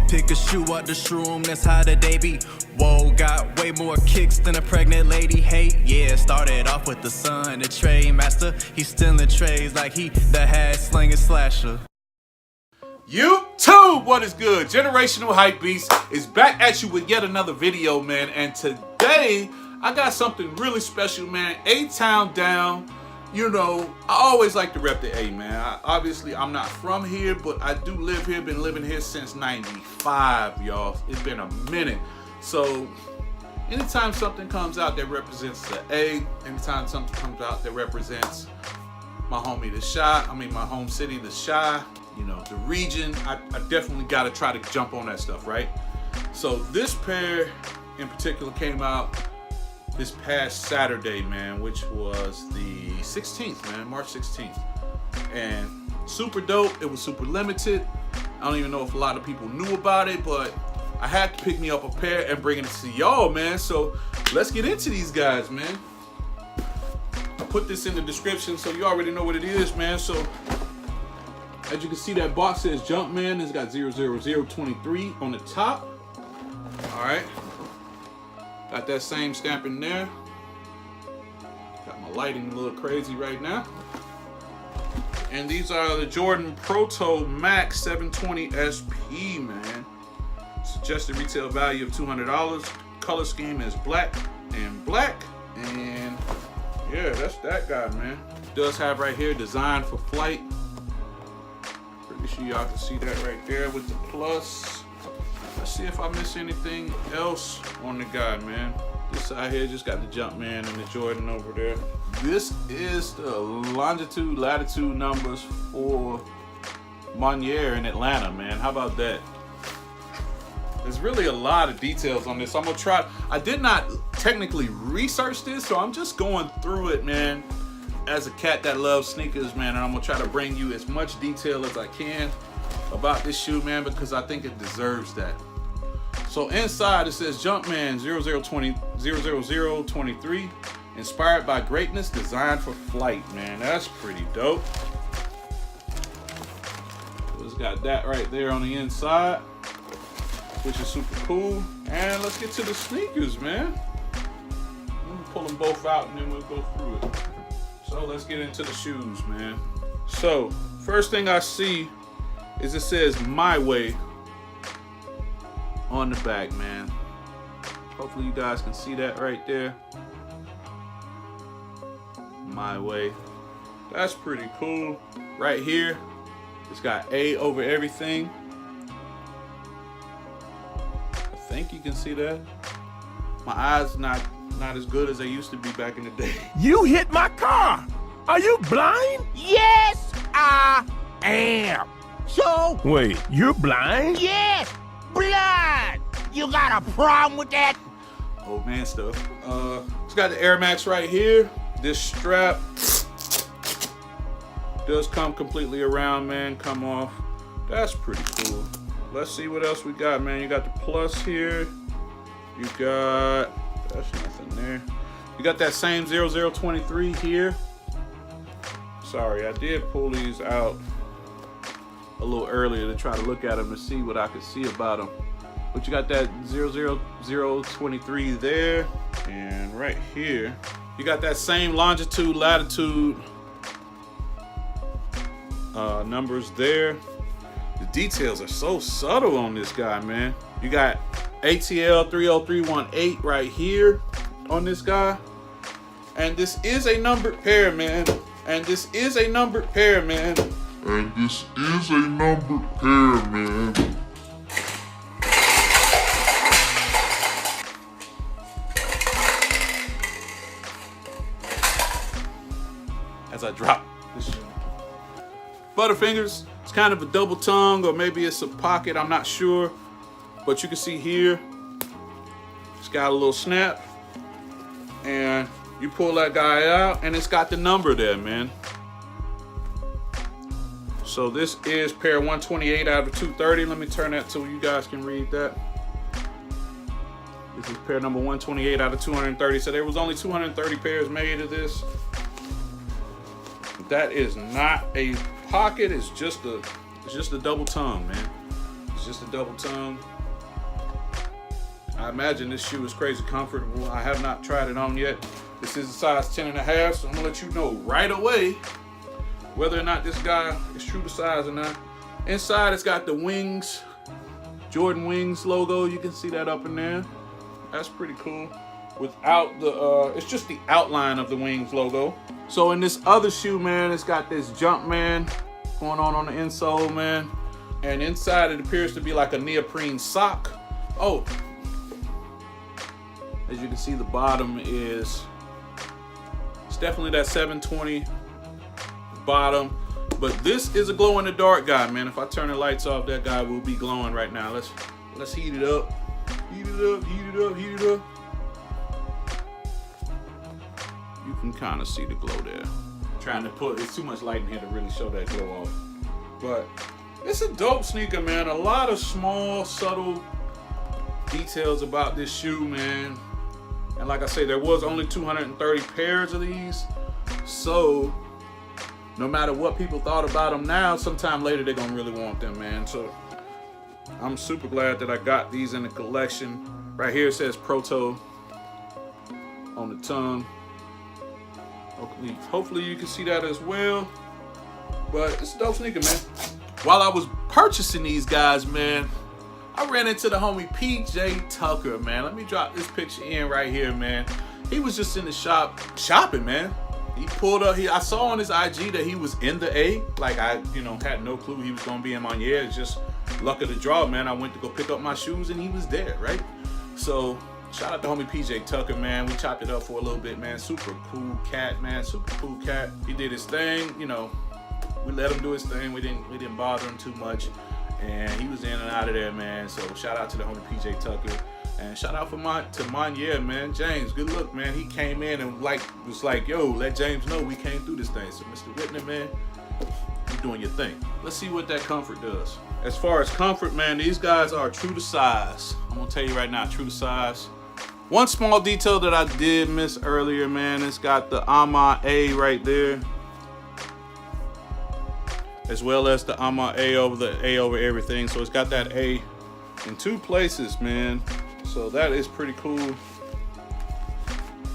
Pick a shoe out the shroom, that's how the day be. Whoa, got way more kicks than a pregnant lady. Hey, yeah, started off with the son, the trade master. He's stealing trays like he the hat slinging slasher. YouTube, what is good? Generational Hype Beast is back at you with yet another video, man. And today, I got something really special, man. A-Town down. You know, I always like to rep the A, man. Obviously, I'm not from here, but I do live here. Been living here since 95, y'all. It's been a minute. So, anytime something comes out that represents the A, anytime something comes out that represents my homie, the Chi, my home city, the Chi, you know, the region, I definitely got to try to jump on that stuff, right? So, this pair in particular came out this past Saturday, man, which was the 16th, man, March 16th. And super dope. It was super limited. I don't even know if a lot of people knew about it, but I had to pick me up a pair and bring it to y'all, man. So let's get into these guys, man. I put this in the description so you already know what it is, man. So as you can see, that box says Jumpman. It's got 00023 on the top. All right. Got that same stamp in there. Got my lighting a little crazy right now. And these are the Jordan Proto Max 720 SP, man. Suggested retail value of $200. Color scheme is black and black. And yeah, that's that guy, man. It does have right here, designed for flight. Pretty sure y'all can see that right there with the plus. Let's see if I miss anything else on the guy, man. This side here just got the Jumpman and the Jordan over there. This is the longitude, latitude numbers for Maniere in Atlanta, man. How about that? There's really a lot of details on this. I'm gonna try. I did not technically research this, so I'm just going through it, man, as a cat that loves sneakers, man. And I'm gonna try to bring you as much detail as I can about this shoe, man, because I think it deserves that. So inside it says Jumpman 00023, inspired by greatness, designed for flight, man. That's pretty dope. So it's got that right there on the inside, which is super cool. And let's get to the sneakers, man. Let me pull them both out and then we'll go through it. So let's get into the shoes, man. So first thing I see is it says My Way on the back, man. Hopefully you guys can see that right there. My Way. That's pretty cool. Right here, it's got A over everything. I think you can see that. My eyes not as good as they used to be back in the day. You hit my car! Are you blind? Yes, I am. So? Wait, you're blind? Yes, blind. You got a problem with that? Old man stuff. It's got the Air Max right here. This strap does come completely around, man. Come off. That's pretty cool. Let's see what else we got, man. You got the plus here. You got, that's nothing there. You got that same 0023 here. Sorry, I did pull these out a little earlier to try to look at them to see what I could see about them. But you got that 00023 there, and right here you got that same longitude, latitude numbers there. The details are so subtle on this guy, man. You got ATL 30318 right here on this guy, and this is a numbered pair, man. And this is a numbered pair, man. As I drop this shoe. Butterfingers, it's kind of a double tongue, or maybe it's a pocket, I'm not sure. But you can see here, it's got a little snap. And you pull that guy out, and it's got the number there, man. So this is pair 128 out of 230. Let me turn that so you guys can read that. This is pair number 128 out of 230. So there was only 230 pairs made of this. That is not a pocket. It's just a double tongue, man. It's just a double tongue. I imagine this shoe is crazy comfortable. I have not tried it on yet. This is a size 10.5, so I'm gonna let you know right away whether or not this guy is true to size or not. Inside, it's got the wings, Jordan wings logo. You can see that up in there. That's pretty cool. Without the, it's just the outline of the wings logo. So in this other shoe, man, it's got this jump man going on the insole, man. And inside it appears to be like a neoprene sock. Oh, as you can see, the bottom is, it's definitely that 720 bottom. But this is a glow in the dark guy, man. If I turn the lights off, that guy will be glowing right now. Let's heat it up. Heat it up, heat it up, heat it up. You can kind of see the glow there. Trying to put, it's too much light in here to really show that glow off. But it's a dope sneaker, man. A lot of small, subtle details about this shoe, man. And like I say, there was only 230 pairs of these. So no matter what people thought about them now, sometime later they're gonna really want them, man. So I'm super glad that I got these in the collection. Right here it says Proto on the tongue. Hopefully you can see that as well. But it's a dope sneaker, man. While I was purchasing these guys, man, I ran into the homie PJ Tucker, man. Let me drop this picture in right here, man. He was just in the shop shopping, man. He pulled up, I saw on his IG that he was in the A. Like I, had no clue he was gonna be in Ma Maniere. It's just luck of the draw, man. I went to go pick up my shoes and he was there, right? So shout out to homie PJ Tucker, man. We chopped it up for a little bit, man. Super cool cat, man. Super cool cat. He did his thing, we let him do his thing. We didn't bother him too much. And he was in and out of there, man. So shout out to the homie PJ Tucker. And shout out to Ma Maniere, man. James, good look, man. He came in and was like, yo, let James know we came through this thing. So Mr. Whitney, man, you're doing your thing. Let's see what that comfort does. As far as comfort, man, these guys are true to size. I'm gonna tell you right now, true to size. One small detail that I did miss earlier, man, it's got the A Ma A right there, as well as the A Ma A over the A over everything. So it's got that A in two places, man. So that is pretty cool.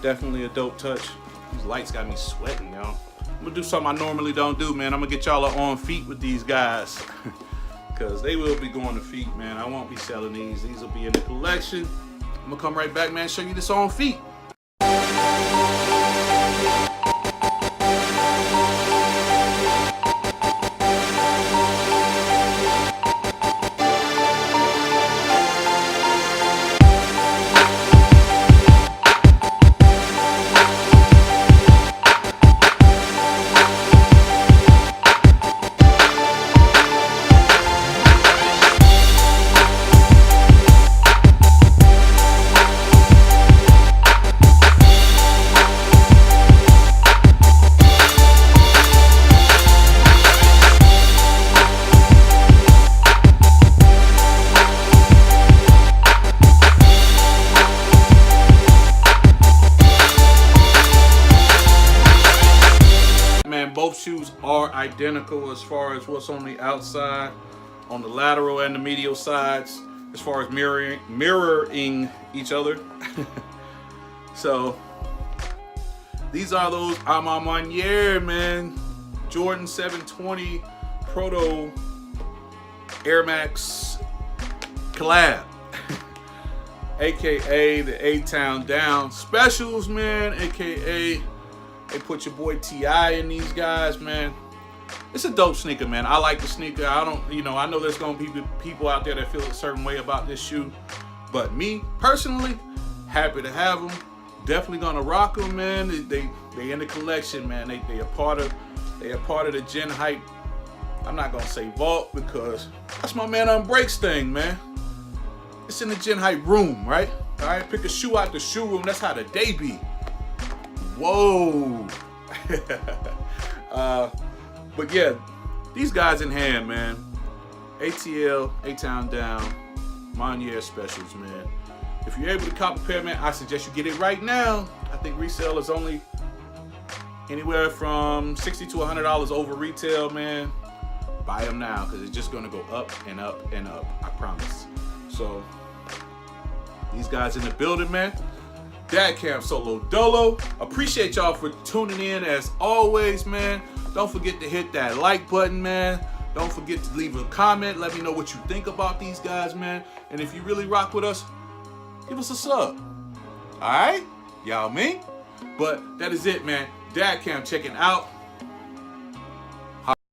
Definitely a dope touch. These lights got me sweating, y'all. I'm gonna do something I normally don't do, man. I'm gonna get y'all on feet with these guys. Cause they will be going to feet, man. I won't be selling these. These will be in the collection. I'm gonna come right back, man, show you this on feet. Both shoes are identical as far as what's on the outside, on the lateral and the medial sides, as far as mirroring each other. So these are those A Ma Maniere, man, Jordan 720 Proto Air Max collab, aka the A-Town Down specials, man, aka they put your boy T.I. in these guys, man. It's a dope sneaker, man. I like the sneaker. I know there's gonna be people out there that feel a certain way about this shoe, but me personally, happy to have them. Definitely gonna rock them, man. They in the collection, man. They are part of the Gen Hype. I'm not gonna say vault because that's my man on Breaks thing, man. It's in the Gen Hype room, right? All right, pick a shoe out the shoe room. That's how the day be. Whoa. But yeah, these guys in hand, man. ATL, A-Town Down, Ma Maniere specials, man. If you're able to cop a pair, man, I suggest you get it right now. I think resale is only anywhere from $60 to $100 over retail, man. buy them now because it's just gonna go up and up and up. I promise. So these guys in the building, man. Dad Cam Solo Dolo. Appreciate y'all for tuning in as always, man. Don't forget to hit that like button, man. Don't forget to leave a comment. Let me know what you think about these guys, man. And if you really rock with us, give us a sub. All right? Y'all me? But that is it, man. Dad Cam checking out.